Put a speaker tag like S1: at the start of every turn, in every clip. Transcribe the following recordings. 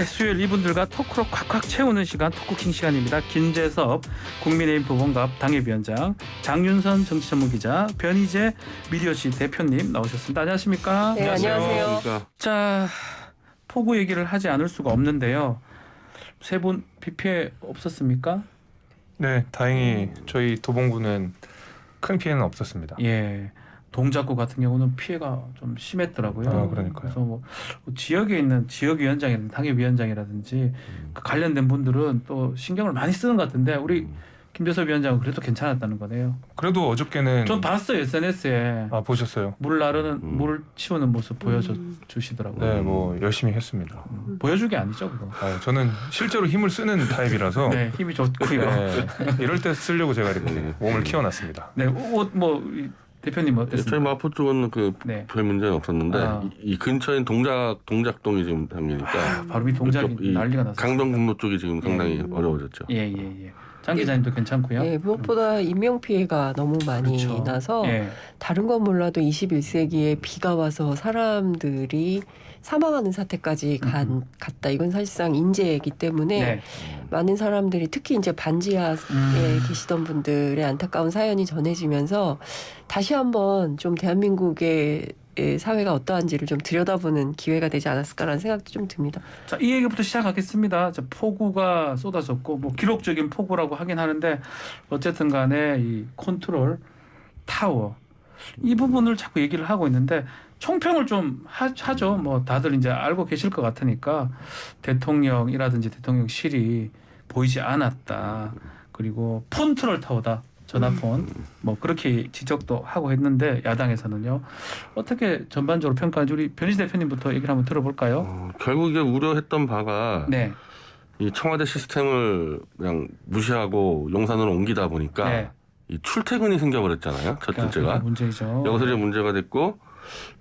S1: 네, 수요일 이분들과 토크로 콱콱 채우는 시간 토크킹 시간입니다. 김재섭 국민의힘 부본갑 당협위원장, 장윤선 정치전문기자, 변희재 미디어시 대표님 나오셨습니다. 안녕하십니까?
S2: 네, 안녕하세요.
S1: 자, 폭우 얘기를 하지 않을 수가 없는데요. 세 분 비 피해 없었습니까?
S3: 네, 다행히 저희 도봉구는 큰 피해는 없었습니다.
S1: 예. 동작구 같은 경우는 피해가 좀 심했더라고요.
S3: 그러니까요.
S1: 그래서 뭐 지역에 있는 지역위원장이라든지 당협위원장이라든지 그 관련된 분들은 또 신경을 많이 쓰는 것 같은데 우리 김재섭 위원장은 그래도 괜찮았다는 거네요.
S3: 그래도 어저께는
S1: 전 봤어요, SNS에.
S3: 보셨어요?
S1: 물 치우는 모습 보여주시더라고요.
S3: 네, 뭐 열심히 했습니다.
S1: 보여주기 아니죠, 그거.
S3: 저는 실제로 힘을 쓰는 타입이라서
S1: 네, 힘이 좋고요.
S3: 네, 이럴 때 쓰려고 제가 이렇게 몸을 키워놨습니다.
S1: 네, 옷 뭐 대표님 어땠습니까?
S4: 저희 마포 쪽은
S1: 네.
S4: 별 문제는 없었는데 이 근처엔 동작동이 지금 담기니까
S1: 바로 이 동작이 난리가 났어요.
S4: 강변북로 쪽이 지금 상당히 어려워졌죠.
S1: 예. 장 기자님도 괜찮고요.
S2: 네, 무엇보다 인명 피해가 너무 많이
S1: 그렇죠.
S2: 나서
S1: 예.
S2: 다른 건 몰라도 21세기에 비가 와서 사람들이 사망하는 사태까지 갔다. 이건 사실상 인재이기 때문에
S1: 네.
S2: 많은 사람들이 특히 이제 반지하에 계시던 분들의 안타까운 사연이 전해지면서 다시 한번 좀 대한민국의 사회가 어떠한지를 좀 들여다보는 기회가 되지 않았을까라는 생각도 좀 듭니다.
S1: 자, 이 얘기부터 시작하겠습니다. 자, 폭우가 쏟아졌고 뭐 기록적인 폭우라고 하긴 하는데 어쨌든 간에 이 컨트롤 타워 이 부분을 자꾸 얘기를 하고 있는데 총평을 좀 하죠. 뭐 다들 이제 알고 계실 것 같으니까 대통령이라든지 대통령실이 보이지 않았다. 그리고 폰트롤 타워다. 전화폰 뭐 그렇게 지적도 하고 했는데 야당에서는요. 어떻게 전반적으로 평가하는지 우리 변희재 대표님부터 얘기를 한번 들어볼까요?
S4: 결국 이게 우려했던 바가
S1: 네.
S4: 이 청와대 시스템을 그냥 무시하고 용산으로 옮기다 보니까
S1: 네.
S4: 이 출퇴근이 생겨버렸잖아요. 첫 번째가.
S1: 문제죠.
S4: 여기서 이제 문제가 됐고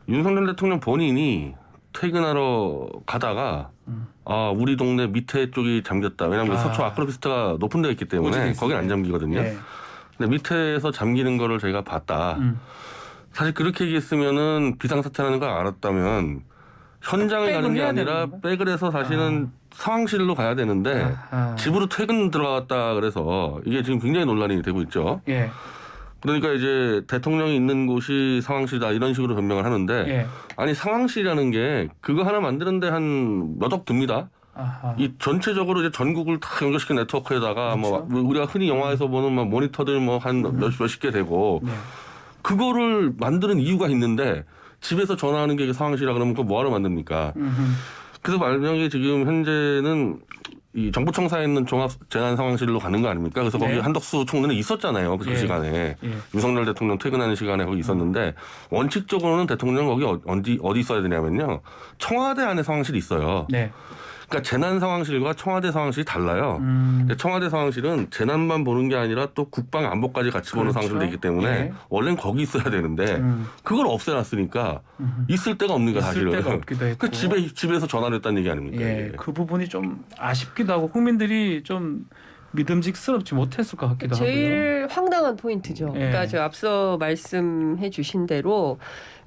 S4: 윤석열 대통령 본인이 퇴근하러 가다가 우리 동네 밑에 쪽이 잠겼다. 왜냐하면 서초 아크로비스타가 높은 데가 있기 때문에 거긴 안 잠기거든요.
S1: 네.
S4: 근데 밑에서 잠기는 거를 저희가 봤다. 사실 그렇게 얘기했으면은 비상사태라는 걸 알았다면 현장을 가는 게 아니라 백을 해서 사실은 상황실로 가야 되는데 집으로 퇴근 들어갔다 그래서 이게 지금 굉장히 논란이 되고 있죠.
S1: 예.
S4: 그러니까 이제 대통령이 있는 곳이 상황실이다 이런 식으로 변명을 하는데
S1: 예.
S4: 아니 상황실이라는 게 그거 하나 만드는데 한 몇 억 듭니다. 이 전체적으로 이제 전국을 다 연결시킨 네트워크에다가
S1: 그렇죠.
S4: 뭐 우리가 흔히 영화에서 보는 뭐 모니터들 뭐 한 몇십 개 되고
S1: 네.
S4: 그거를 만드는 이유가 있는데 집에서 전화하는 게 상황실이라 그러면 그거 뭐하러 만듭니까? 그래서 만약에 지금 현재는 이 정부청사에 있는 종합재난상황실로 가는 거 아닙니까? 그래서 거기 한덕수 총리는 있었잖아요. 그 시간에. 윤석열 대통령 퇴근하는 시간에 거기 있었는데 원칙적으로는 대통령 거기 어디 있어야 되냐면요. 청와대 안에 상황실이 있어요.
S1: 네.
S4: 그러니까 재난 상황실과 청와대 상황실이 달라요. 청와대 상황실은 재난만 보는 게 아니라 또 국방 안보까지 같이 보는 상황실도 있기 때문에 원래는 거기 있어야 되는데 그걸 없애놨으니까 있을 데가 없는 거야 사실은.
S1: 있을 데가 없기도 했고.
S4: 그 집에서 전화를 했다는 얘기 아닙니까?
S1: 예, 그 부분이 좀 아쉽기도 하고 국민들이 좀 믿음직스럽지 못했을 것 같기도 하고요.
S2: 제일 황당한 포인트죠.
S1: 예.
S2: 그러니까 저 앞서 말씀해 주신 대로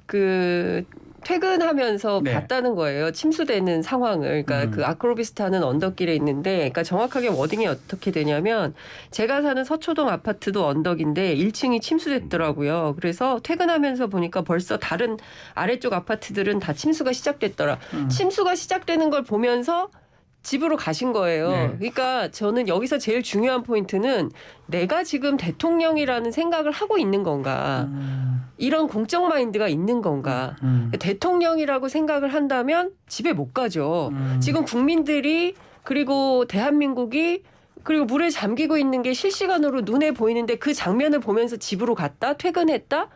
S2: 그 퇴근하면서 봤다는 거예요. 침수되는 상황을. 그러니까 그 아크로비스타는 언덕길에 있는데 그러니까 정확하게 워딩이 어떻게 되냐면 제가 사는 서초동 아파트도 언덕인데 1층이 침수됐더라고요. 그래서 퇴근하면서 보니까 벌써 다른 아래쪽 아파트들은 다 침수가 시작됐더라. 침수가 시작되는 걸 보면서 집으로 가신 거예요.
S1: 네.
S2: 그러니까 저는 여기서 제일 중요한 포인트는 내가 지금 대통령이라는 생각을 하고 있는 건가. 이런 공적 마인드가 있는 건가. 대통령이라고 생각을 한다면 집에 못 가죠. 지금 국민들이 그리고 대한민국이 그리고 물에 잠기고 있는 게 실시간으로 눈에 보이는데 그 장면을 보면서 집으로 갔다 퇴근했다.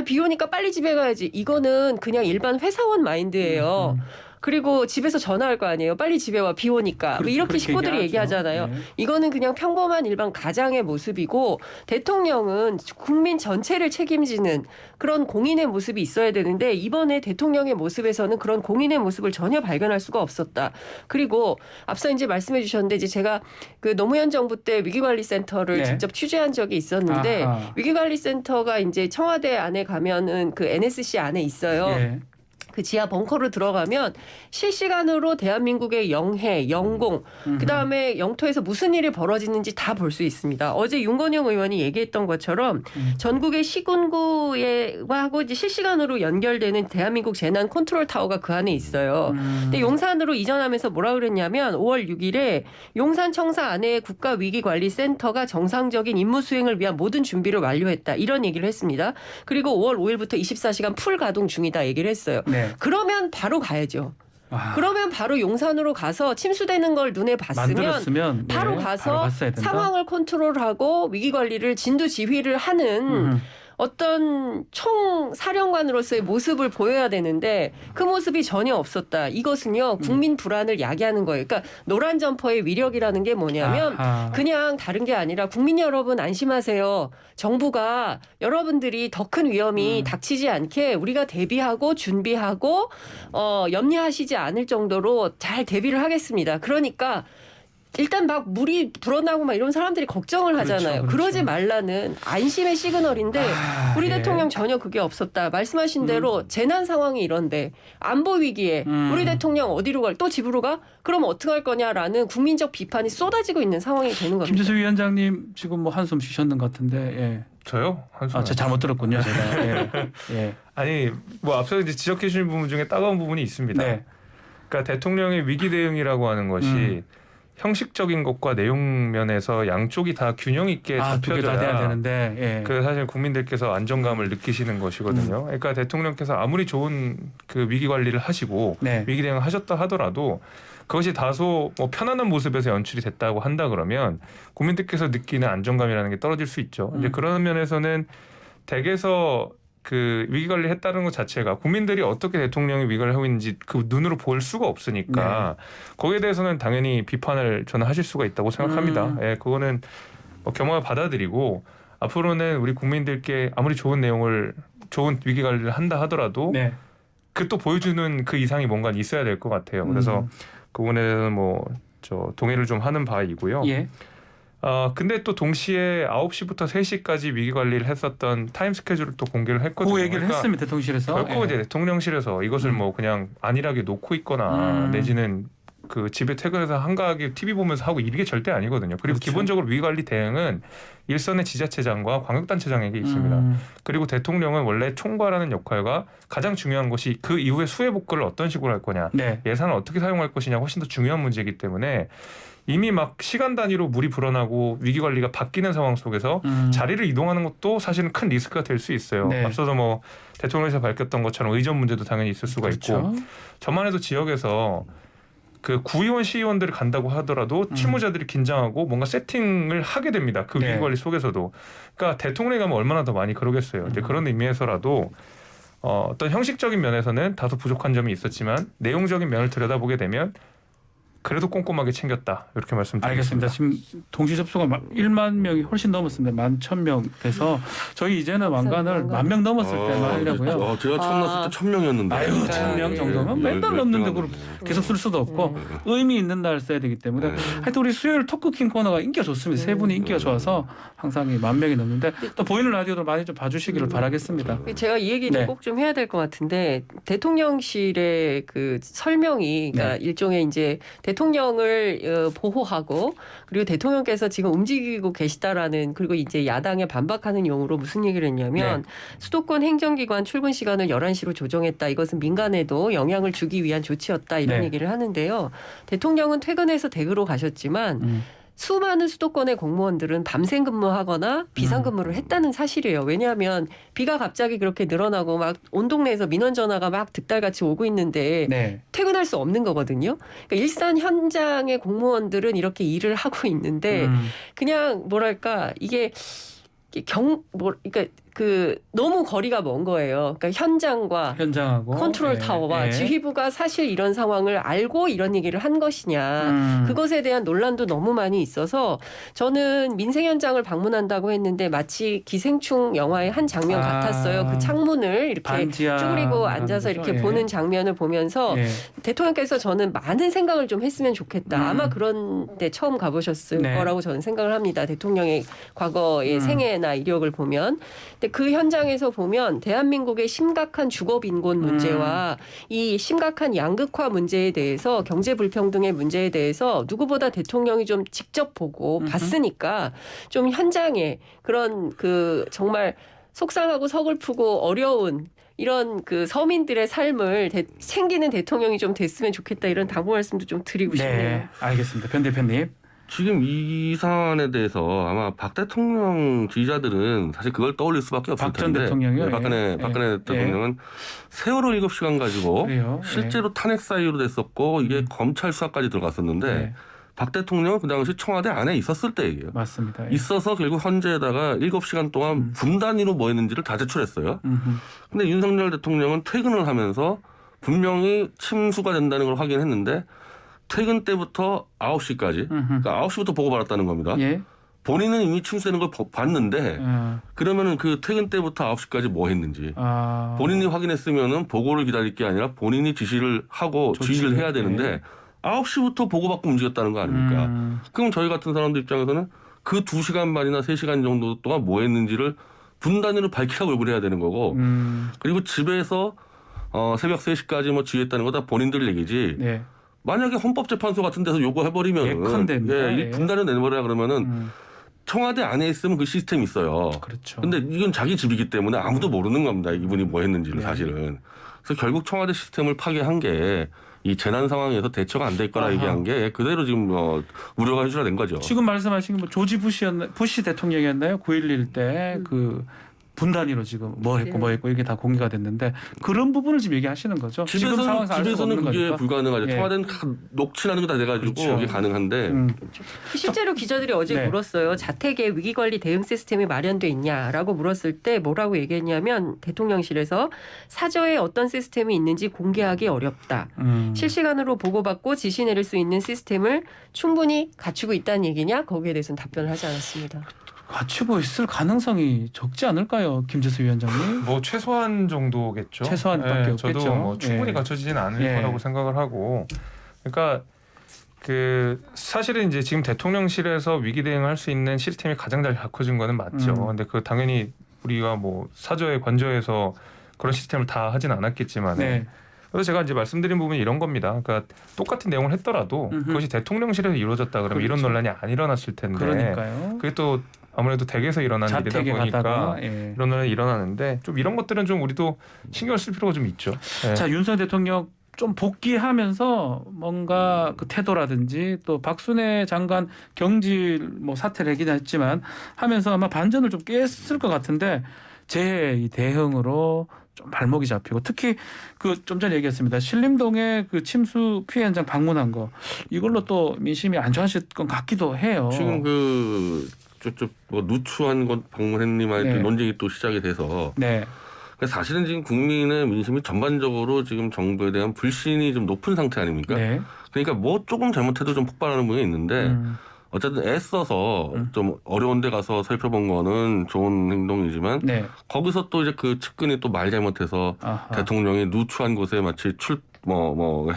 S2: 비 오니까 빨리 집에 가야지. 이거는 그냥 일반 회사원 마인드예요. 그리고 집에서 전화할 거 아니에요. 빨리 집에 와 비 오니까. 이렇게 식구들이 얘기하잖아요. 네. 이거는 그냥 평범한 일반 가장의 모습이고 대통령은 국민 전체를 책임지는 그런 공인의 모습이 있어야 되는데 이번에 대통령의 모습에서는 그런 공인의 모습을 전혀 발견할 수가 없었다. 그리고 앞서 이제 말씀해 주셨는데 이제 제가 그 노무현 정부 때 위기관리센터를 직접 취재한 적이 있었는데 위기관리센터가 이제 청와대 안에 가면은 그 NSC 안에 있어요. 그 지하 벙커로 들어가면 실시간으로 대한민국의 영해, 영공, 그다음에 영토에서 무슨 일이 벌어지는지 다 볼 수 있습니다. 어제 윤건영 의원이 얘기했던 것처럼 전국의 시군구하고 이제 실시간으로 연결되는 대한민국 재난 컨트롤 타워가 그 안에 있어요. 근데 용산으로 이전하면서 뭐라 그랬냐면 5월 6일에 용산 청사 안에 국가위기관리센터가 정상적인 임무 수행을 위한 모든 준비를 완료했다. 이런 얘기를 했습니다. 그리고 5월 5일부터 24시간 풀 가동 중이다 얘기를 했어요.
S1: 네.
S2: 그러면 바로 가야죠.
S1: 아,
S2: 그러면 바로 용산으로 가서 침수되는 걸 눈에 봤으면
S1: 만들었으면
S2: 바로
S1: 네,
S2: 가서
S1: 바로 갔어야 된다?
S2: 상황을 컨트롤하고 위기 관리를 진두 지휘를 하는 어떤 총사령관으로서의 모습을 보여야 되는데 그 모습이 전혀 없었다. 이것은요. 국민 불안을 야기하는 거예요. 그러니까 노란 점퍼의 위력이라는 게 뭐냐면
S1: 아하.
S2: 그냥 다른 게 아니라 국민 여러분 안심하세요. 정부가 여러분들이 더 큰 위험이 닥치지 않게 우리가 대비하고 준비하고 염려하시지 않을 정도로 잘 대비를 하겠습니다. 그러니까 일단 막 물이 불어나고 막 이런 사람들이 걱정을 하잖아요.
S1: 그렇죠.
S2: 그러지 말라는 안심의 시그널인데 우리
S1: 예.
S2: 대통령 전혀 그게 없었다. 말씀하신 대로 재난 상황이 이런데 안보 위기에 우리 대통령 어디로 갈? 또 집으로 가? 그럼 어떻게 할 거냐라는 국민적 비판이 쏟아지고 있는 상황이 되는 겁니다.
S1: 김재수 위원장님 지금 뭐 한숨 쉬셨는 것 같은데. 예.
S3: 저요? 한숨.
S1: 아, 제가 잘못 들었군요. 제가. 예. 예.
S3: 아니 뭐 앞서 이제 지적해 주신 부분 중에 따가운 부분이 있습니다.
S1: 네.
S3: 그러니까 대통령의 위기 대응이라고 하는 것이 형식적인 것과 내용 면에서 양쪽이 다 균형 있게
S1: 두 개 다 돼야
S3: 잡혀져야
S1: 되는데. 예.
S3: 그 사실 국민들께서 안정감을 느끼시는 것이거든요. 그러니까 대통령께서 아무리 좋은 그 위기 관리를 하시고
S1: 네.
S3: 위기 대응을 하셨다 하더라도 그것이 다소 뭐 편안한 모습에서 연출이 됐다고 한다 그러면 국민들께서 느끼는 안정감이라는 게 떨어질 수 있죠. 이제 그런 면에서는 댁에서 그 위기 관리를 했다는 것 자체가 국민들이 어떻게 대통령이 위기를 하고 있는지 그 눈으로 볼 수가 없으니까 거기에 대해서는 당연히 비판을 저는 하실 수가 있다고 생각합니다. 예, 그거는 뭐 겸허 받아들이고 앞으로는 우리 국민들께 아무리 좋은 내용을 좋은 위기 관리를 한다 하더라도
S1: 네.
S3: 그 또 보여주는 그 이상이 뭔가 있어야 될 것 같아요. 그래서 그 부분에 대해서는 뭐 저 동의를 좀 하는 바이고요.
S1: 예.
S3: 근데 또 동시에 9시부터 3시까지 위기 관리를 했었던 타임 스케줄을 또 공개를 했거든요.
S1: 그 얘기를
S3: 그러니까
S1: 했습니다. 대통령실에서.
S3: 결코
S1: 예.
S3: 이제 대통령실에서 이것을 뭐 그냥 안일하게 놓고 있거나 내지는 그 집에 퇴근해서 한가하게 TV 보면서 하고 이게 절대 아니거든요. 그리고
S1: 그렇죠.
S3: 기본적으로 위기 관리 대응은 일선의 지자체장과 광역단체장에게 있습니다. 그리고 대통령은 원래 총괄하는 역할과 가장 중요한 것이 그 이후에 수해 복구를 어떤 식으로 할 거냐,
S1: 네.
S3: 예산을 어떻게 사용할 것이냐 훨씬 더 중요한 문제이기 때문에 이미 막 시간 단위로 물이 불어나고 위기 관리가 바뀌는 상황 속에서 자리를 이동하는 것도 사실은 큰 리스크가 될 수 있어요.
S1: 네.
S3: 앞서서 뭐 대통령에서 밝혔던 것처럼 의전 문제도 당연히 있을 수가
S1: 그렇죠.
S3: 있고 저만 해도 지역에서 그 구의원 시의원들을 간다고 하더라도 실무자들이 긴장하고 뭔가 세팅을 하게 됩니다. 그
S1: 네.
S3: 위기 관리 속에서도. 그러니까 대통령이 가면 얼마나 더 많이 그러겠어요. 이제 그런 의미에서라도 어떤 형식적인 면에서는 다소 부족한 점이 있었지만 내용적인 면을 들여다보게 되면 그래도 꼼꼼하게 챙겼다. 이렇게 말씀드리겠습니다.
S1: 알겠습니다. 지금 동시 접수가 1만 명이 훨씬 넘었습니다. 11,000명 돼서 저희 이제는 왕관을 10,000명 넘었을 때만 하려고요.
S4: 제가 처음 났을 때 1,000명이었는데.
S1: 아유, 1,000명 정도면 맨날 넘는데 그걸 계속 쓸 수도 없고 의미 있는 날 써야 되기 때문에 하여튼 우리 수요일 토크킹 코너가 인기가 좋습니다. 세 분이 인기가 좋아서 항상 10,000명이 넘는데 또 보이는 라디오도 많이 좀 봐주시기를 바라겠습니다.
S2: 제가 이 얘기를
S1: 네.
S2: 꼭 좀 해야 될 것 같은데 대통령실의 그 설명이 그러니까 일종의 이제 대통령을 보호하고 그리고 대통령께서 지금 움직이고 계시다라는 그리고 이제 야당에 반박하는 용어로 무슨 얘기를 했냐면 수도권 행정기관 출근 시간을 11시로 조정했다. 이것은 민간에도 영향을 주기 위한 조치였다. 이런 얘기를 하는데요. 대통령은 퇴근해서 댁으로 가셨지만 수많은 수도권의 공무원들은 밤샘 근무하거나 비상근무를 했다는 사실이에요. 왜냐하면 비가 갑자기 그렇게 늘어나고 막 온 동네에서 민원 전화가 막 득달같이 오고 있는데
S1: 네.
S2: 퇴근할 수 없는 거거든요. 그러니까 일산 현장의 공무원들은 이렇게 일을 하고 있는데 그냥 뭐랄까 이게 그러니까 그 너무 거리가 먼 거예요. 그러니까 현장하고 컨트롤 타워와 지휘부가 사실 이런 상황을 알고 이런 얘기를 한 것이냐. 그것에 대한 논란도 너무 많이 있어서 저는 민생 현장을 방문한다고 했는데 마치 기생충 영화의 한 장면 같았어요. 그 창문을 이렇게 쭈그리고 앉아서 이렇게 보는 장면을 보면서 대통령께서 저는 많은 생각을 좀 했으면 좋겠다. 아마 그런 데 처음 가보셨을 거라고 저는 생각을 합니다. 대통령의 과거의 생애나 이력을 보면. 근데 근데 그 현장에서 보면 대한민국의 심각한 주거 빈곤 문제와 이 심각한 양극화 문제에 대해서 경제 불평등의 문제에 대해서 누구보다 대통령이 좀 직접 보고 봤으니까 좀 현장에 그런 그 정말 속상하고 서글프고 어려운 이런 그 서민들의 삶을 챙기는 대통령이 좀 됐으면 좋겠다 이런 당부 말씀도 좀 드리고 싶네요.
S1: 네, 알겠습니다. 변 대표님.
S4: 지금 이 사안에 대해서 아마 박 대통령 지지자들은 사실 그걸 떠올릴 수밖에 없을
S1: 박 전
S4: 텐데
S1: 대통령이요?
S4: 네, 박근혜 대통령은 세월호 7시간 가지고
S1: 그래요?
S4: 실제로 탄핵 사유로 됐었고 이게 검찰 수사까지 들어갔었는데
S1: 네,
S4: 박 대통령은 그 당시 청와대 안에 있었을 때예요.
S1: 맞습니다. 예.
S4: 있어서 결국 헌재에다가 7시간 동안 분단위로 뭐 했는지를 다 제출했어요. 근데 윤석열 대통령은 퇴근을 하면서 분명히 침수가 된다는 걸 확인했는데 퇴근 때부터 9시까지 그러니까 9시부터 보고받았다는 겁니다.
S1: 예.
S4: 본인은 이미 침수되는 걸 봤는데 그러면은 그 퇴근 때부터 9시까지 뭐 했는지 본인이 확인했으면은 보고를 기다릴 게 아니라 본인이 지시를 하고 지휘를 해야 되는데 9시부터 보고받고 움직였다는 거 아닙니까? 그럼 저희 같은 사람들 입장에서는 그 2시간 반이나 3시간 정도 동안 뭐 했는지를 분단위로 밝히라고 요구를 해야 되는 거고 그리고 집에서 새벽 3시까지 뭐 지휘했다는 거 다 본인들 얘기지.
S1: 네.
S4: 만약에 헌법재판소 같은 데서 요구해버리면은
S1: 예컨대입니다.
S4: 이 분단을 내버려야 그러면은 청와대 안에 있으면 그 시스템이 있어요.
S1: 그렇죠.
S4: 근데 이건 자기 집이기 때문에 아무도 모르는 겁니다. 이분이 뭐 했는지를
S1: 네.
S4: 사실은. 그래서 결국 청와대 시스템을 파괴한 게 이 재난 상황에서 대처가 안 될 거라
S1: 아하.
S4: 얘기한 게 그대로 지금 우려가 현실화된 거죠.
S1: 지금 말씀하신 뭐 조지 부시 대통령이었나요? 9.11 때 그 분단위로 지금 뭐 했고 뭐 했고 이게 다 공개가 됐는데 그런 부분을 지금 얘기하시는 거죠. 지금 상황에서 알 수가
S4: 집에서는
S1: 없는
S4: 그게
S1: 거니까.
S4: 불가능하죠.
S1: 예.
S4: 청와대는 녹취라는 거 다 돼가지고
S1: 그렇죠.
S4: 그게 가능한데
S2: 실제로 기자들이 어제
S1: 네.
S2: 물었어요. 자택에 위기관리 대응 시스템이 마련돼 있냐라고 물었을 때 뭐라고 얘기했냐면 대통령실에서 사저에 어떤 시스템이 있는지 공개하기 어렵다. 실시간으로 보고받고 지시 내릴 수 있는 시스템을 충분히 갖추고 있다는 얘기냐? 거기에 대해서는 답변을 하지 않았습니다.
S1: 갖추고 있을 가능성이 적지 않을까요, 김재수 위원장님?
S3: 뭐 최소한 정도겠죠.
S1: 최소한밖에 없겠죠.
S3: 저도 뭐 충분히
S1: 예.
S3: 갖춰지진 않을
S1: 예.
S3: 거라고 생각을 하고, 그러니까 그 사실은 이제 지금 대통령실에서 위기 대응할 수 있는 시스템이 가장 잘 갖춰진 거는 맞죠. 근데 그 당연히 우리가 뭐 사저에 관저에서 그런 시스템을 다 하진 않았겠지만.
S1: 네.
S3: 그래서 제가 이제 말씀드린 부분이 이런 겁니다. 그러니까 똑같은 내용을 했더라도 그것이 대통령실에서 이루어졌다 그러면 이런
S1: 그렇죠.
S3: 논란이 안 일어났을 텐데.
S1: 그러니까요.
S3: 그게 또 아무래도 댁에서 일어난 일이다
S1: 자택에
S3: 보니까
S1: 가다가 예.
S3: 이런 논란이 일어나는데 좀 이런 것들은 좀 우리도 신경을 쓸 필요가 좀 있죠. 예.
S1: 자, 윤석열 대통령 좀 복귀하면서 뭔가 그 태도라든지 또 박순애 장관 경질 뭐 사퇴를 하긴 했지만 하면서 아마 반전을 좀 깼을 것 같은데 제 대응으로 좀 발목이 잡히고 특히 그 좀 전에 얘기했습니다. 신림동에 그 침수 피해 현장 방문한 거 이걸로 또 민심이 안 좋아하실 것 같기도 해요.
S4: 지금 그 저쪽 뭐 누추한 것 방문했니만
S1: 네.
S4: 논쟁이 또 시작이 돼서
S1: 네.
S4: 사실은 지금 국민의 민심이 전반적으로 지금 정부에 대한 불신이 좀 높은 상태 아닙니까?
S1: 네.
S4: 그러니까 뭐 조금 잘못해도 좀 폭발하는 부분이 있는데 어쨌든 애써서 좀 어려운 데 가서 살펴본 거는 좋은 행동이지만
S1: 네.
S4: 거기서 또 이제 그 측근이 또 말 잘못해서
S1: 아하.
S4: 대통령이 누추한 곳에 마치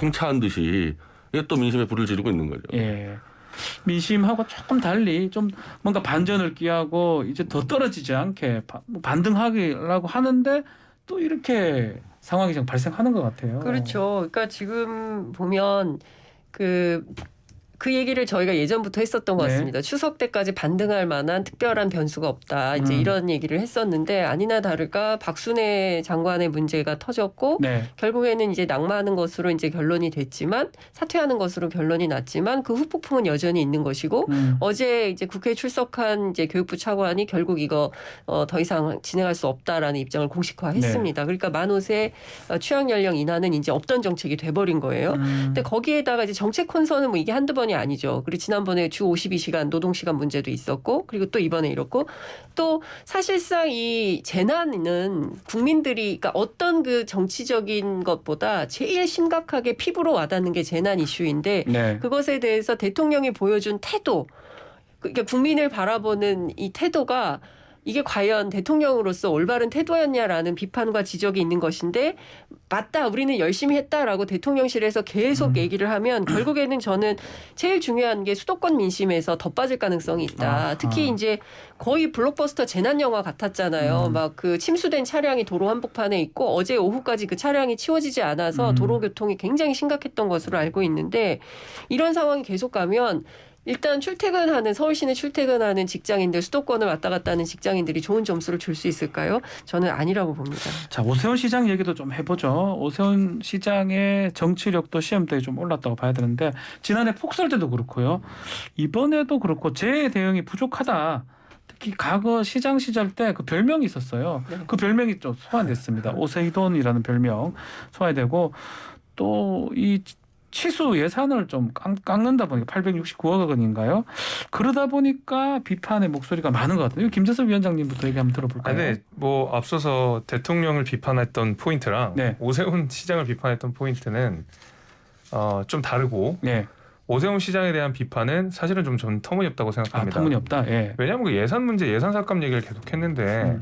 S4: 행차한 듯이 이게 또 민심에 불을 지르고 있는 거죠.
S1: 예. 민심하고 조금 달리 좀 뭔가 반전을 기하고 이제 더 떨어지지 않게 반등하기라고 하는데 또 이렇게 상황이 지금 발생하는 것 같아요.
S2: 그렇죠. 그러니까 지금 보면 그 얘기를 저희가 예전부터 했었던 것
S1: 네.
S2: 같습니다. 추석 때까지 반등할 만한 특별한 변수가 없다. 이제 이런 얘기를 했었는데 아니나 다를까 박순애 장관의 문제가 터졌고
S1: 네.
S2: 결국에는 이제 낙마하는 것으로 이제 결론이 됐지만 사퇴하는 것으로 결론이 났지만 그 후폭풍은 여전히 있는 것이고 어제 이제 국회에 출석한 이제 교육부 차관이 결국 이거 더 이상 진행할 수 없다라는 입장을 공식화했습니다. 그러니까 만 5세 취약 연령 인하는 이제 없던 정책이 돼버린 거예요. 근데 거기에다가 이제 정책 혼선은 뭐 이게 한두 번이 아니죠. 그리고 지난번에 주 52시간 노동시간 문제도 있었고 그리고 또 이번에 이렇고 또 사실상 이 재난은 국민들이 그러니까 어떤 그 정치적인 것보다 제일 심각하게 피부로 와닿는 게 재난 이슈인데
S1: 네.
S2: 그것에 대해서 대통령이 보여준 태도 그러니까 국민을 바라보는 이 태도가 이게 과연 대통령으로서 올바른 태도였냐라는 비판과 지적이 있는 것인데 맞다 우리는 열심히 했다라고 대통령실에서 계속 얘기를 하면 결국에는 저는 제일 중요한 게 수도권 민심에서 더 빠질 가능성이 있다. 특히 이제 거의 블록버스터 재난 영화 같았잖아요. 막 그 침수된 차량이 도로 한복판에 있고 어제 오후까지 그 차량이 치워지지 않아서 도로 교통이 굉장히 심각했던 것으로 알고 있는데 이런 상황이 계속 가면 일단 출퇴근하는 서울 시내 출퇴근하는 직장인들 수도권을 왔다 갔다 하는 직장인들이 좋은 점수를 줄 수 있을까요? 저는 아니라고 봅니다.
S1: 자, 오세훈 시장 얘기도 좀 해보죠. 오세훈 시장의 정치력도 시험대에 좀 올랐다고 봐야 되는데 지난해 폭설 때도 그렇고요. 이번에도 그렇고 제 대응이 부족하다. 특히 과거 시장 시절 때 그 별명이 있었어요.
S2: 네.
S1: 그 별명이 좀 소환됐습니다. 오세희돈이라는 별명 소환되고 또 이 치수 예산을 좀 깎는다 보니까 869억 원인가요? 그러다 보니까 비판의 목소리가 많은 것 같아요. 김재섭 위원장님부터 얘기 한번 들어볼까요?
S3: 네, 뭐 앞서서 대통령을 비판했던 포인트랑
S1: 네.
S3: 오세훈 시장을 비판했던 포인트는 좀 다르고
S1: 네.
S3: 오세훈 시장에 대한 비판은 사실은 좀 터무니없다고 생각합니다.
S1: 터무니없다. 예.
S3: 왜냐하면 그 예산 문제, 예산 삭감 얘기를 계속했는데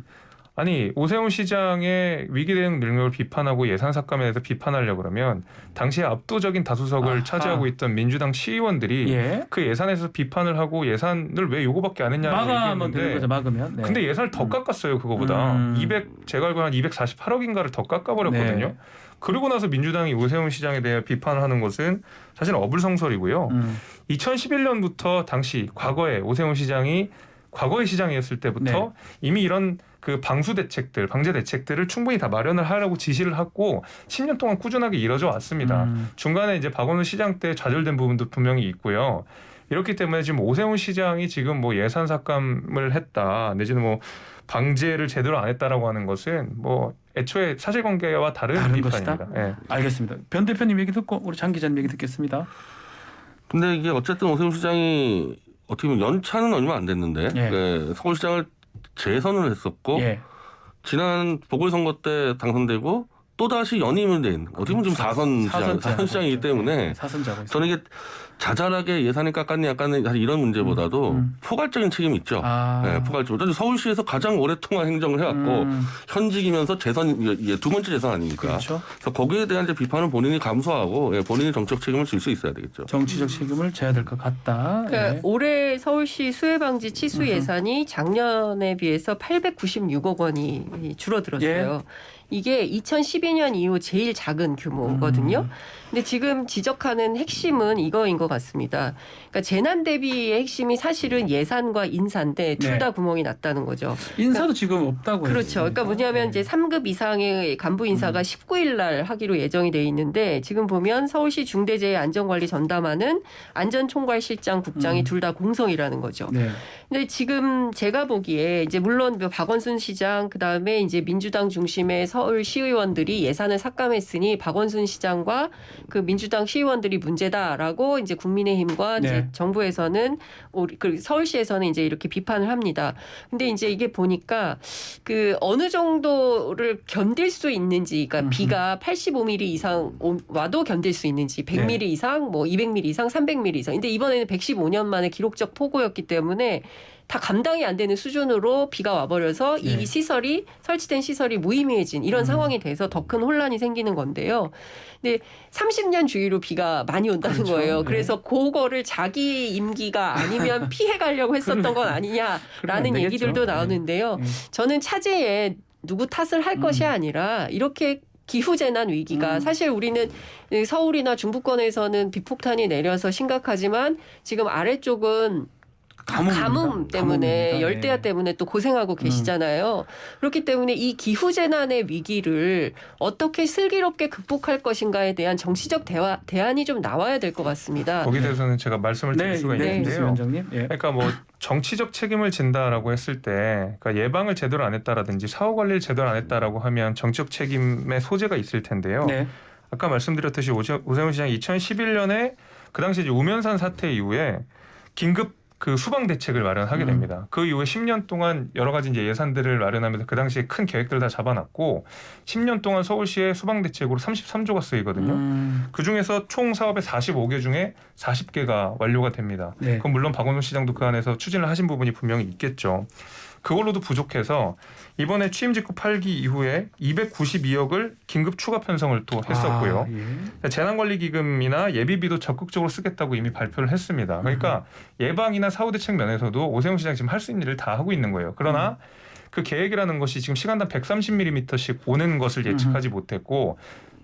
S3: 아니 오세훈 시장의 위기 대응 능력을 비판하고 예산 삭감에 대해서 비판하려고 그러면 당시에 압도적인 다수석을
S1: 아하.
S3: 차지하고 있던 민주당 시의원들이
S1: 예.
S3: 그 예산에서 비판을 하고 예산을 왜 요거밖에 안 했냐는
S1: 막으면 되는
S3: 얘기했는데
S1: 거죠. 막으면. 네.
S3: 근데 예산을 더 깎았어요. 그거보다 200 제가 알고 한 248억인가를 더 깎아버렸거든요.
S1: 네.
S3: 그러고 나서 민주당이 오세훈 시장에 대해 비판을 하는 것은 사실 어불성설이고요. 2011년부터 당시 과거에 오세훈 시장이 과거의 시장이었을 때부터
S1: 네.
S3: 이미 이런 그 방수 대책들, 방제 대책들을 충분히 다 마련을 하라고 지시를 하고 10년 동안 꾸준하게 이뤄져 왔습니다. 중간에 이제 박원순 시장 때 좌절된 부분도 분명히 있고요. 이렇기 때문에 지금 오세훈 시장이 지금 뭐 예산 삭감을 했다, 내지는 뭐 방제를 제대로 안 했다라고 하는 것은 뭐 애초에 사실관계와 다른 비판입니다.
S1: 것이다?
S3: 예.
S1: 알겠습니다. 변 대표님 얘기 듣고 우리 장 기자님 얘기 듣겠습니다.
S4: 근데 이게 어쨌든 오세훈 시장이 어떻게 보면 연차는 얼마 안 됐는데
S1: 예.
S4: 네, 서울시장을 재선을 했었고
S1: 예.
S4: 지난 보궐선거 때 당선되고 또다시 연임을 된 어떻게 보면 지금 사선 시장이기 때문에
S1: 사선자고 있어요.
S4: 저는 이게 자잘하게 예산을 깎았냐 안 깎았냐 사실 이런 문제보다도 포괄적인 책임이 있죠.
S1: 아.
S4: 네, 포괄적으로. 서울시에서 가장 오랫동안 행정을 해왔고 현직이면서 재선 이게 두 번째 재선 아닙니까?
S1: 그렇죠.
S4: 그래서 거기에 대한 이제 비판은 본인이 감수하고 예, 본인이 정책 책임을 질 수 있어야 되겠죠.
S1: 정치적 책임을 져야 될 것 같다.
S2: 그러니까
S1: 예.
S2: 올해 서울시 수해방지 치수 예산이 작년에 비해서 896억 원이 줄어들었어요. 이게 2012년 이후 제일 작은 규모거든요. 근데 지금 지적하는 핵심은 이거인 것 같습니다. 그러니까 재난 대비의 핵심이 사실은 예산과 인사인데 둘 다 구멍이 났다는 거죠.
S1: 인사도 지금 없다고.
S2: 그렇죠. 그러니까 뭐냐면 이제 3급 이상의 간부 인사가 19일 날 하기로 예정이 돼 있는데 지금 보면 서울시 중대재해안전관리 전담하는 안전총괄실장 국장이 둘 다 공석이라는 거죠.
S1: 네.
S2: 근데 지금 제가 보기에 이제 물론 박원순 시장 그다음에 이제 민주당 중심의 서울 시의원들이 예산을 삭감했으니 박원순 시장과 그 민주당 시의원들이 문제다라고 이제 국민의힘과 이제
S1: 네.
S2: 정부에서는 그 서울시에서는 이제 이렇게 비판을 합니다. 근데 이제 이게 보니까 그 어느 정도를 견딜 수 있는지, 그러니까 비가 85mm 이상 와도 견딜 수 있는지, 100mm 이상, 뭐 200mm 이상, 300mm 이상. 근데 이번에는 115년 만에 기록적 폭우였기 때문에 다 감당이 안 되는 수준으로 비가 와버려서 이 시설이 설치된 시설이 무의미해진 이런 상황이 돼서 더 큰 혼란이 생기는 건데요. 근데 30년 주기로 비가 많이 온다는
S1: 그렇죠.
S2: 거예요.
S1: 네.
S2: 그래서 그거를 자기 임기가 아니면 피해 가려고 했었던 건 아니냐라는
S1: 되겠죠.
S2: 얘기들도
S1: 네.
S2: 나오는데요.
S1: 네.
S2: 저는 차제에 누구 탓을 할 것이 아니라 이렇게 기후재난 위기가 사실 우리는 서울이나 중부권에서는 비폭탄이 내려서 심각하지만 지금 아래쪽은 가뭄 때문에
S1: 가뭄입니다.
S2: 열대야
S1: 네.
S2: 때문에 또 고생하고 계시잖아요. 그렇기 때문에 이 기후재난의 위기를 어떻게 슬기롭게 극복할 것인가에 대한 정치적 대안이 좀 나와야 될 것 같습니다.
S3: 거기에 대해서는 제가 말씀을 드릴 수가
S1: 네,
S3: 있는데요.
S1: 위원장님. 예.
S3: 그러니까 뭐 정치적 책임을 진다라고 했을 때 그러니까 예방을 제대로 안 했다라든지 사후 관리를 제대로 안 했다라고 하면 정치적 책임의 소재가 있을 텐데요.
S1: 네.
S3: 아까 말씀드렸듯이 오세훈 시장이 2011년에 그 당시 이제 우면산 사태 이후에 긴급 그 수방 대책을 마련하게 됩니다. 그 이후에 10년 동안 여러 가지 이제 예산들을 마련하면서 그 당시에 큰 계획들을 다 잡아놨고 10년 동안 서울시의 수방 대책으로 33조가 쓰이거든요. 그 중에서 총 사업의 45개 중에 40개가 완료가 됩니다.
S1: 네.
S3: 그건 물론 박원순 시장도 그 안에서 추진을 하신 부분이 분명히 있겠죠. 그걸로도 부족해서 이번에 취임 직후 8기 이후에 292억을 긴급 추가 편성을 또 했었고요.
S1: 예.
S3: 재난관리기금이나 예비비도 적극적으로 쓰겠다고 이미 발표를 했습니다. 그러니까 예방이나 사후대책 면에서도 오세훈 시장 지금 할 수 있는 일을 다 하고 있는 거예요. 그러나 그 계획이라는 것이 지금 시간당 130mm씩 오는 것을 예측하지 못했고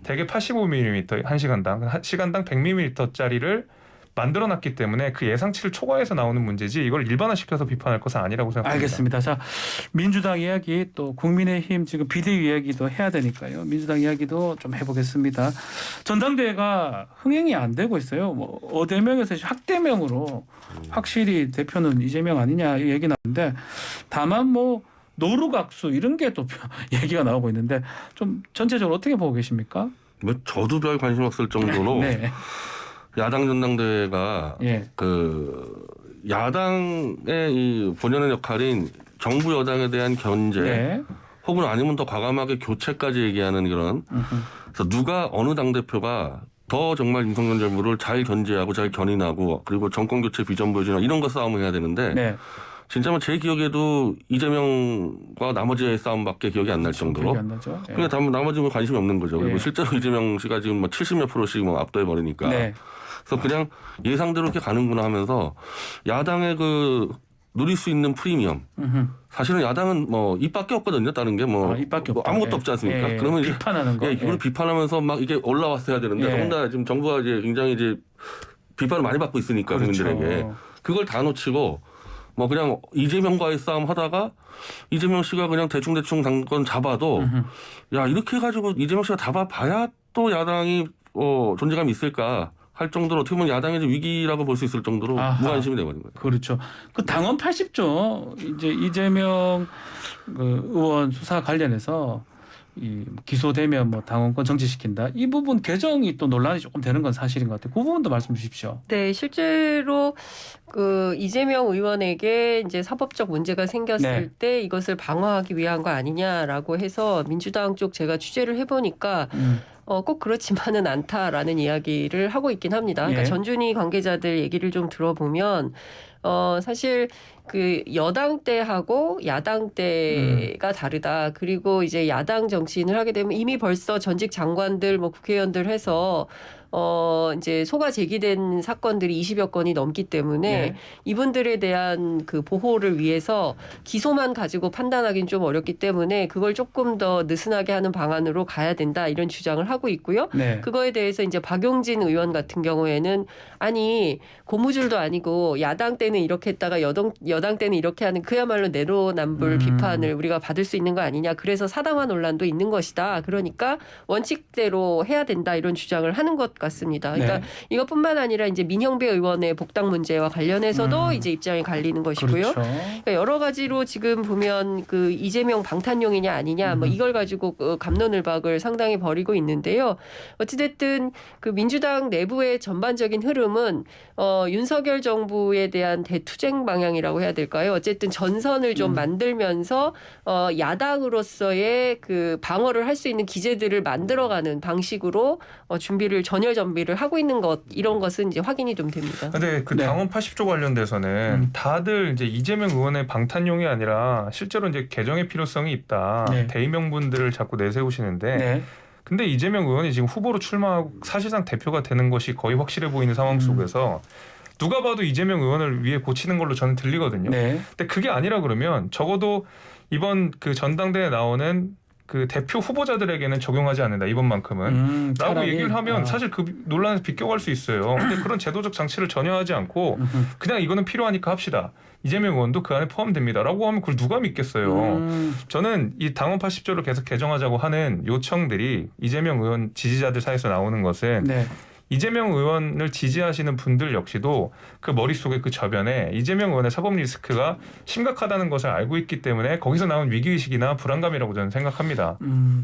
S3: 대개 85mm 1시간당 100mm짜리를 만들어놨기 때문에 그 예상치를 초과해서 나오는 문제지 이걸 일반화시켜서 비판할 것은 아니라고 생각합니다.
S1: 알겠습니다. 자, 민주당 이야기 또 국민의힘 지금 비대위 이야기도 해야 되니까요. 민주당 이야기도 좀 해보겠습니다. 전당대회가 흥행이 안 되고 있어요. 뭐 어대명에서 학대명으로 확실히 대표는 이재명 아니냐 이 얘기 나오는데 다만 뭐 노루각수 이런 게 또 얘기가 나오고 있는데 좀 전체적으로 어떻게 보고 계십니까?
S4: 뭐 저도 별 관심 없을 정도로
S1: 네.
S4: 야당 전당대회가
S1: 예.
S4: 그 야당의 이 본연의 역할인 정부 여당에 대한 견제
S1: 네.
S4: 혹은 아니면 더 과감하게 교체까지 얘기하는 이런 그래서 누가 어느 당 대표가 더 정말 윤석열 정부를 잘 견제하고 잘 견인하고 그리고 정권 교체 비전 보여주나 이런 거 싸움을 해야 되는데
S1: 네.
S4: 진짜면 제 기억에도 이재명과 나머지의 싸움밖에 기억이 안 날 정도로
S1: 기억이 안 나죠. 예.
S4: 그냥 나머지는 관심이 없는 거죠. 그리고
S1: 예.
S4: 실제로 이재명 씨가 지금 뭐 70몇 %씩 뭐 압도해 버리니까.
S1: 네.
S4: 그래서 그냥 예상대로 이렇게 가는구나 하면서 야당의 그 누릴 수 있는 프리미엄. 사실은 야당은 뭐 입밖에 없거든요. 다른 게 뭐
S1: 입밖에
S4: 뭐
S1: 없다.
S4: 아무것도
S1: 예.
S4: 없지 않습니까?
S1: 예.
S4: 그러면 이제
S1: 비판하는 거.
S4: 예, 이걸
S1: 예.
S4: 비판하면서 막 이게 올라왔어야 되는데
S1: 예.
S4: 더군다나 지금 정부가 이제 굉장히 이제 비판을 많이 받고 있으니까
S1: 그렇죠.
S4: 국민들에게 그걸 다 놓치고 뭐 그냥 이재명과의 싸움 하다가 이재명 씨가 그냥 대충 당권 잡아도 야 이렇게 해가지고 이재명 씨가 잡아봐야 또 야당이 존재감이 있을까 할 정도로 어떻게 보면 야당의 위기라고 볼 수 있을 정도로
S1: 아하.
S4: 무관심이 돼버린 거예요.
S1: 그렇죠. 그 당원 80조 이제 이재명 그 의원 수사 관련해서 이 기소되면 뭐 당원권 정지시킨다. 이 부분 개정이 또 논란이 조금 되는 건 사실인 것 같아요. 그 부분도 말씀 주십시오.
S2: 네, 실제로 그 이재명 의원에게 이제 사법적 문제가 생겼을
S1: 네.
S2: 때 이것을 방어하기 위한 거 아니냐라고 해서 민주당 쪽 제가 취재를 해보니까 꼭 그렇지만은 않다라는 이야기를 하고 있긴 합니다. 그러니까
S1: 예.
S2: 전준희 관계자들 얘기를 좀 들어보면 사실 그 여당 때하고 야당 때가 다르다. 그리고 이제 야당 정치인을 하게 되면 이미 벌써 전직 장관들 뭐 국회의원들 해서 이제 소가 제기된 사건들이 20여 건이 넘기 때문에
S1: 네.
S2: 이분들에 대한 그 보호를 위해서 기소만 가지고 판단하기는 좀 어렵기 때문에 그걸 조금 더 느슨하게 하는 방안으로 가야 된다 이런 주장을 하고 있고요.
S1: 네.
S2: 그거에 대해서 이제 박용진 의원 같은 경우에는 아니 고무줄도 아니고 야당 때는 이렇게 했다가 여당 때는 이렇게 하는 그야말로 내로남불 비판을 우리가 받을 수 있는 거 아니냐. 그래서 사당화 논란도 있는 것이다. 그러니까 원칙대로 해야 된다 이런 주장을 하는 것 같습니다. 그러니까
S1: 네.
S2: 이것뿐만 아니라 이제 민형배 의원의 복당 문제와 관련해서도 이제 입장이 갈리는 것이고요.
S1: 그렇죠.
S2: 그러니까 여러 가지로 지금 보면 그 이재명 방탄용이냐 아니냐 뭐 이걸 가지고 그 갑론을박을 상당히 벌이고 있는데요. 어찌됐든 그 민주당 내부의 전반적인 흐름은 윤석열 정부에 대한 대투쟁 방향이라고 해야 될까요? 어쨌든 전선을 좀 만들면서 야당으로서의 그 방어를 할 수 있는 기제들을 만들어가는 방식으로 전열 준비를 하고 있는 것 이런 것은 이제 확인이 좀 됩니다.
S3: 근데 그
S1: 네.
S3: 당원 80조 관련돼서는 다들 이제 이재명 의원의 방탄용이 아니라 실제로 이제 개정의 필요성이 있다.
S1: 네.
S3: 대의 명분들을 자꾸 내세우시는데
S1: 네.
S3: 근데 이재명 의원이 지금 후보로 출마하고 사실상 대표가 되는 것이 거의 확실해 보이는 상황 속에서 누가 봐도 이재명 의원을 위해 고치는 걸로 저는 들리거든요.
S1: 네.
S3: 근데 그게 아니라 그러면 적어도 이번 그 전당대회에 나오는 그 대표 후보자들에게는 적용하지 않는다 이번만큼은 라고
S1: 차라리,
S3: 얘기를 하면 사실 그 논란에서 비껴갈 수 있어요. 근데 그런 제도적 장치를 전혀 하지 않고 그냥 이거는 필요하니까 합시다. 이재명 의원도 그 안에 포함됩니다. 라고 하면 그걸 누가 믿겠어요. 저는 이 당원 80조를 계속 개정하자고 하는 요청들이 이재명 의원 지지자들 사이에서 나오는 것은
S1: 네.
S3: 이재명 의원을 지지하시는 분들 역시도 그 머릿속에 그 저변에 이재명 의원의 사법 리스크가 심각하다는 것을 알고 있기 때문에 거기서 나온 위기의식이나 불안감이라고 저는 생각합니다.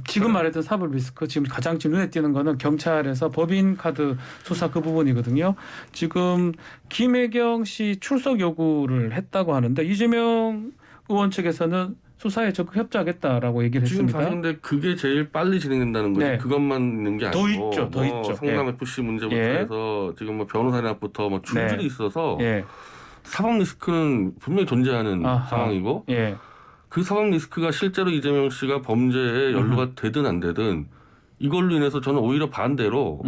S1: 지금 말했던 사법 리스크 지금 가장 눈에 띄는 거는 경찰에서 법인카드 수사 그 부분이거든요. 지금 김혜경 씨 출석 요구를 했다고 하는데 이재명 의원 측에서는 수사에 적극 협조하겠다라고 얘기를
S4: 지금
S1: 했습니다.
S4: 사실 근데 그게 제일 빨리 진행된다는 거지
S1: 네.
S4: 그것만 있는 게
S1: 더
S4: 아니고
S1: 있죠, 더 있죠.
S4: 성남
S1: 예.
S4: FC 문제부터
S1: 예.
S4: 해서 지금 뭐 변호사nap부터 뭐 줄줄이
S1: 네.
S4: 있어서
S1: 예.
S4: 사법 리스크는 분명히 존재하는
S1: 아하.
S4: 상황이고
S1: 예.
S4: 그 사법 리스크가 실제로 이재명 씨가 범죄에 연루가 되든 안 되든 이걸로 인해서 저는 오히려 반대로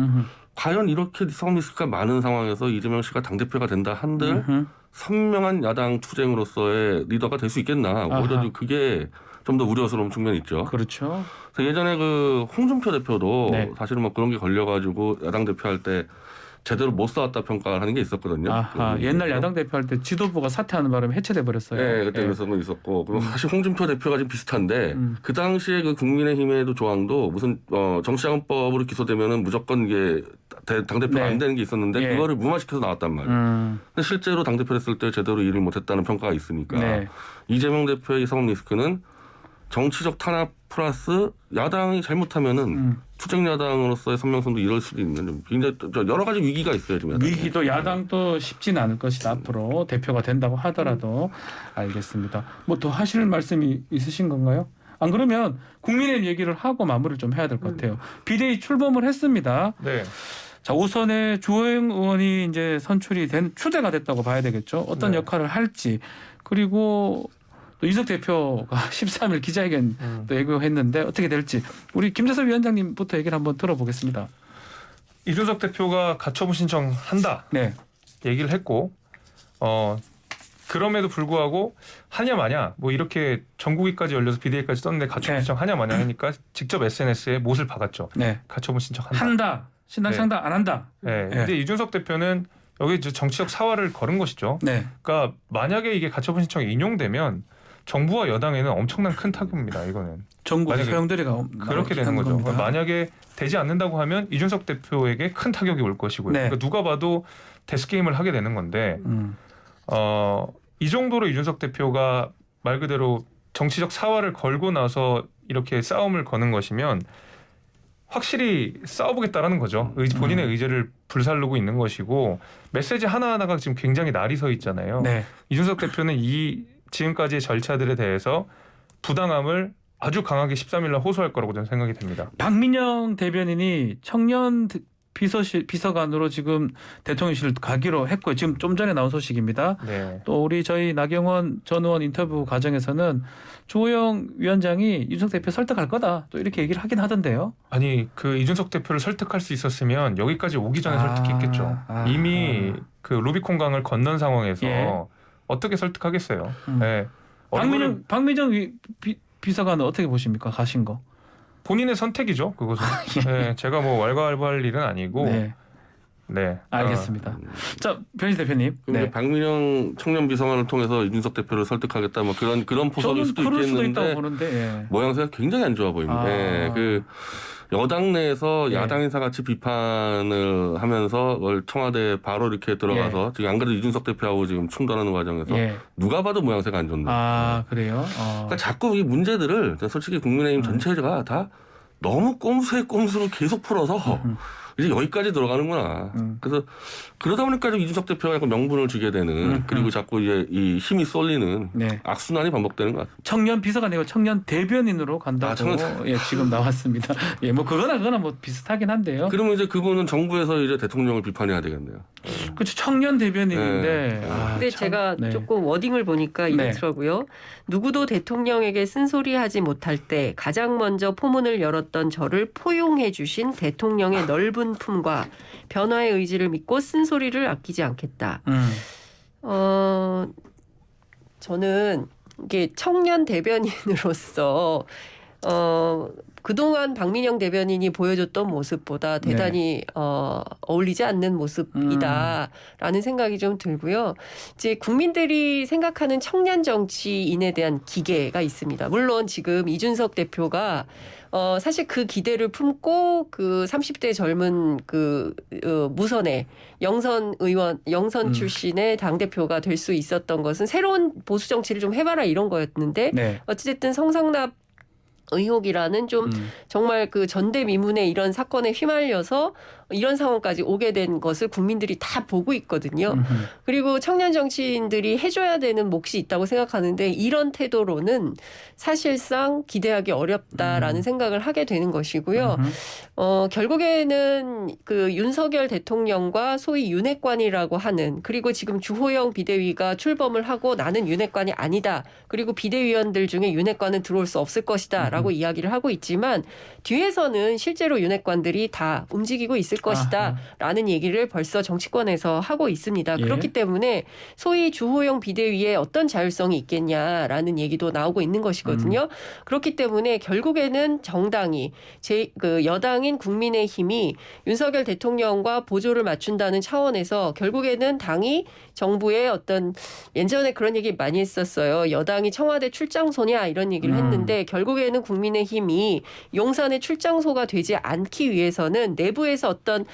S4: 과연 이렇게 사법 리스크가 많은 상황에서 이재명 씨가 당대표가 된다 한들 선명한 야당 투쟁으로서의 리더가 될 수 있겠나. 오히려 그게 좀 더 우려스러운 측면이 있죠.
S1: 그렇죠.
S4: 그래서 예전에 그 홍준표 대표도
S1: 네.
S4: 사실은 뭐 그런 게 걸려가지고 야당 대표할 때 제대로 못 싸웠다 평가를 하는 게 있었거든요.
S1: 아하, 옛날 야당 대표할 때 지도부가 사퇴하는 바람에 해체돼 버렸어요.
S4: 네, 그때 그래서 뭐 있었고 그리고 사실 홍준표 대표가 지금 비슷한데 그 당시에 그 국민의힘에도 조항도 무슨 정치자금법으로 기소되면은 무조건 이게 당 대표
S1: 네.
S4: 안 되는 게 있었는데
S1: 예.
S4: 그거를 무마시켜서 나왔단 말이에요. 근데 실제로 당 대표 했을 때 제대로 일을 못했다는 평가가 있으니까
S1: 네.
S4: 이재명 대표의 사법 리스크는 정치적 탄압 플러스 야당이 잘못하면은 투쟁 야당으로서의 선명성도 이럴 수도 있는 좀 굉장히 여러 가지 위기가 있어요 지금. 야당에.
S1: 위기도 야당도 쉽지는 않을 것이다. 앞으로 대표가 된다고 하더라도. 알겠습니다. 뭐 더 하실 말씀이 있으신 건가요? 안 그러면 국민의힘 얘기를 하고 마무리를 좀 해야 될 것 같아요. 비대위 출범을 했습니다.
S3: 네.
S1: 자, 우선에 주호영 의원이 이제 선출이 된 추대가 됐다고 봐야 되겠죠. 어떤
S3: 네.
S1: 역할을 할지. 그리고 또 이석 대표가 13일 기자회견 또 예고했는데 어떻게 될지 우리 김재섭 위원장님부터 얘기를 한번 들어보겠습니다.
S3: 이준석 대표가 가처분 신청한다
S1: 네.
S3: 얘기를 했고 그럼에도 불구하고 하냐 마냐 뭐 이렇게 전국위까지 열려서 비대위까지 떴는데 가처분
S1: 네.
S3: 신청 하냐 마냐 하니까 직접 SNS에 못을 박았죠.
S1: 네.
S3: 가처분 신청한다.
S1: 한다. 신당
S3: 네.
S1: 창당 안 한다.
S3: 네.
S1: 네.
S3: 근데 이준석 대표는 여기 이제 정치적 사활을 걸은 것이죠.
S1: 네.
S3: 그러니까 만약에 이게 가처분 신청이 인용되면 정부와 여당에는 엄청난 큰 타격입니다. 이거는
S1: 전국
S3: 만약에
S1: 소용돌이가
S3: 그렇게 되는 거죠. 그러니까 만약에 되지 않는다고 하면 이준석 대표에게 큰 타격이 올 것이고요.
S1: 네.
S3: 그러니까 누가 봐도 데스 게임을 하게 되는 건데 이 정도로 이준석 대표가 말 그대로 정치적 사활을 걸고 나서 이렇게 싸움을 거는 것이면 확실히 싸워보겠다라는 거죠. 본인의 의지를 불살르고 있는 것이고 메시지 하나하나가 지금 굉장히 날이 서 있잖아요.
S1: 네.
S3: 이준석 대표는 이 지금까지의 절차들에 대해서 부당함을 아주 강하게 13일날 호소할 거라고 저는 생각이 됩니다.
S1: 박민영 대변인이 청년 비서관으로 지금 대통령실 가기로 했고요. 지금 좀 전에 나온 소식입니다.
S3: 네.
S1: 또 우리 저희 나경원 전 의원 인터뷰 과정에서는 주호영 위원장이 이준석 대표 설득할 거다. 또 이렇게 얘기를 하긴 하던데요.
S3: 아니 그 이준석 대표를 설득할 수 있었으면 여기까지 오기 전에 설득했겠죠. 이미 그 루비콘강을 건넌 상황에서
S1: 예.
S3: 어떻게 설득하겠어요. 네.
S1: 박민정 비서관은 어떻게 보십니까? 가신 거.
S3: 본인의 선택이죠. 그것은. 네, 제가 뭐 왈가왈부할 일은 아니고.
S1: 네.
S3: 네.
S1: 알겠습니다. 자, 변희 대표님.
S4: 그럼
S1: 네.
S4: 이제 박민영 청년 비서관을 통해서 이준석 대표를 설득하겠다 뭐 그런 포석일
S1: 저는
S4: 수도
S1: 그럴 수도
S4: 있겠는데
S1: 있다고 보는데. 예.
S4: 모양새가 굉장히 안 좋아 보입니다. 그 여당 내에서
S1: 네.
S4: 야당 인사 같이 비판을 하면서 청와대 바로 이렇게 들어가서 지금 안 그래도 이준석 대표하고 지금 충돌하는 과정에서 누가 봐도 모양새가 안 좋네.
S1: 아, 그래요?
S4: 그러니까 자꾸 이 문제들을 솔직히 국민의힘 전체가 다 너무 꼼수에 꼼수로 계속 풀어서 이제 여기까지 들어가는구나. 그래서 그러다 보니까 좀 이준석 대표가 약간 명분을 주게 되는 그리고 자꾸 이제 이 힘이 쏠리는
S1: 네.
S4: 악순환이 반복되는 것 같습니다.
S1: 청년 비서가 아니고 청년 대변인으로 간다고 예, 지금 나왔습니다. 예, 뭐 그거나 뭐 비슷하긴 한데요.
S4: 그러면 이제 그분은 정부에서 이제 대통령을 비판해야 되겠네요.
S1: 그렇죠. 청년 대변인인데.
S4: 네.
S2: 근데 제가 조금 워딩을 보니까 이렇더라고요. 누구도 대통령에게 쓴소리하지 못할 때 가장 먼저 포문을 열었던 저를 포용해 주신 대통령의 넓은 품과 변화의 의지를 믿고 쓴소리를 아끼지 않겠다. 저는 이게 청년 대변인으로서 그동안 박민영 대변인이 보여줬던 모습보다 대단히 어울리지 않는 모습이다라는 생각이 좀 들고요. 이제 국민들이 생각하는 청년 정치인에 대한 기계가 있습니다. 물론 지금 이준석 대표가 사실 그 기대를 품고 그 30대 젊은 그 무선의 영선 의원, 영선 출신의 당대표가 될 수 있었던 것은 새로운 보수 정치를 좀 해봐라 이런 거였는데 어찌됐든 성상납 의혹이라는 좀 정말 그 전대미문의 이런 사건에 휘말려서 이런 상황까지 오게 된 것을 국민들이 다 보고 있거든요. 그리고 청년 정치인들이 해줘야 되는 몫이 있다고 생각하는데 이런 태도로는 사실상 기대하기 어렵다라는 생각을 하게 되는 것이고요. 결국에는 그 윤석열 대통령과 소위 윤핵관이라고 하는 그리고 지금 주호영 비대위가 출범을 하고 나는 윤핵관이 아니다. 그리고 비대위원들 중에 윤핵관은 들어올 수 없을 것이다 라고 이야기를 하고 있지만 뒤에서는 실제로 윤핵관들이 다 움직이고 있을 것이다 라는 얘기를 벌써 정치권에서 하고 있습니다.
S1: 예.
S2: 그렇기 때문에 소위 주호영 비대위에 어떤 자율성이 있겠냐라는 얘기도 나오고 있는 것이거든요. 그렇기 때문에 결국에는 정당이 그 여당인 국민의힘이 윤석열 대통령과 보조를 맞춘다는 차원에서 결국에는 당이 정부의 어떤 예전에 그런 얘기 많이 했었어요. 여당이 청와대 출장소냐 이런 얘기를 했는데 결국에는 국민의힘이 용산의 출장소가 되지 않기 위해서는 내부에서 어떤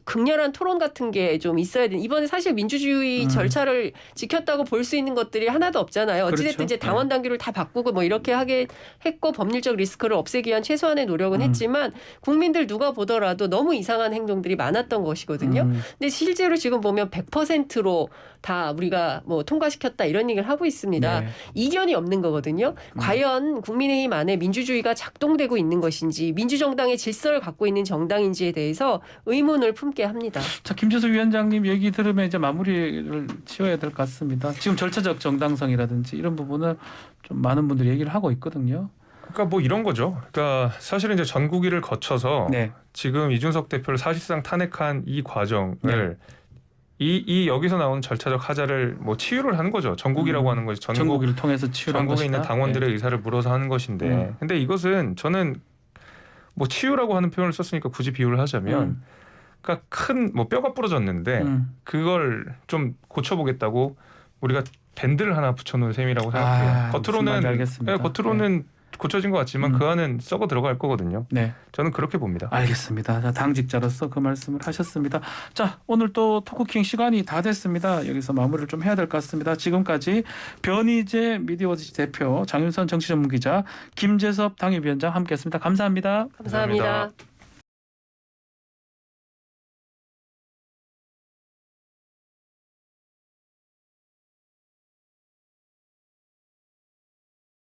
S2: 극렬한 토론 같은 게 좀 있어야 돼. 이번에 사실 민주주의 절차를 지켰다고 볼 수 있는 것들이 하나도 없잖아요. 어찌됐든
S1: 그렇죠.
S2: 이제 당원 당규를 다 바꾸고 뭐 이렇게 하게 했고 법률적 리스크를 없애기 위한 최소한의 노력은 했지만 국민들 누가 보더라도 너무 이상한 행동들이 많았던 것이거든요. 근데 실제로 지금 보면 100%로 다 우리가 뭐 통과시켰다 이런 얘기를 하고 있습니다.
S1: 네.
S2: 이견이 없는 거거든요. 과연 국민의힘 안에 민주주의가 작동되고 있는 것인지 민주정당의 질서를 갖고 있는 정당인지에 대해서 의문을 품게 합니다.
S1: 자, 김재수 위원장님 얘기 들으면 이제 마무리를 지어야 될 것 같습니다. 지금 절차적 정당성이라든지 이런 부분을 좀 많은 분들이 얘기를 하고 있거든요.
S3: 그러니까 뭐 이런 거죠. 그러니까 사실은 이제 전국위를 거쳐서
S1: 네.
S3: 지금 이준석 대표를 사실상 탄핵한 이 과정을
S1: 네.
S3: 이 여기서 나오는 절차적 하자를 뭐 치유를 하는 거죠. 전국이라고 하는 것이
S1: 전국위를 통해서 치유한
S3: 전국에
S1: 것이다.
S3: 있는 당원들의
S1: 네.
S3: 의사를 물어서 하는 것인데, 근데 이것은 저는 뭐 치유라고 하는 표현을 썼으니까 굳이 비유를 하자면, 그러니까 큰 뭐 뼈가 부러졌는데 그걸 좀 고쳐보겠다고 우리가 밴드를 하나 붙여놓은 셈이라고 생각해요.
S1: 무슨 말인지 알겠습니다.
S3: 겉으로는 고쳐진 것 같지만 그 안은 썩어 들어갈 거거든요.
S1: 네.
S3: 저는 그렇게 봅니다.
S1: 알겠습니다. 자, 당직자로서 그 말씀을 하셨습니다. 자, 오늘 또 토크킹 시간이 다 됐습니다. 여기서 마무리를 좀 해야 될 것 같습니다. 지금까지 변희재 미디어워치 대표, 장윤선 정치전문기자, 김재섭 당협위원장 함께했습니다. 감사합니다.
S2: 감사합니다.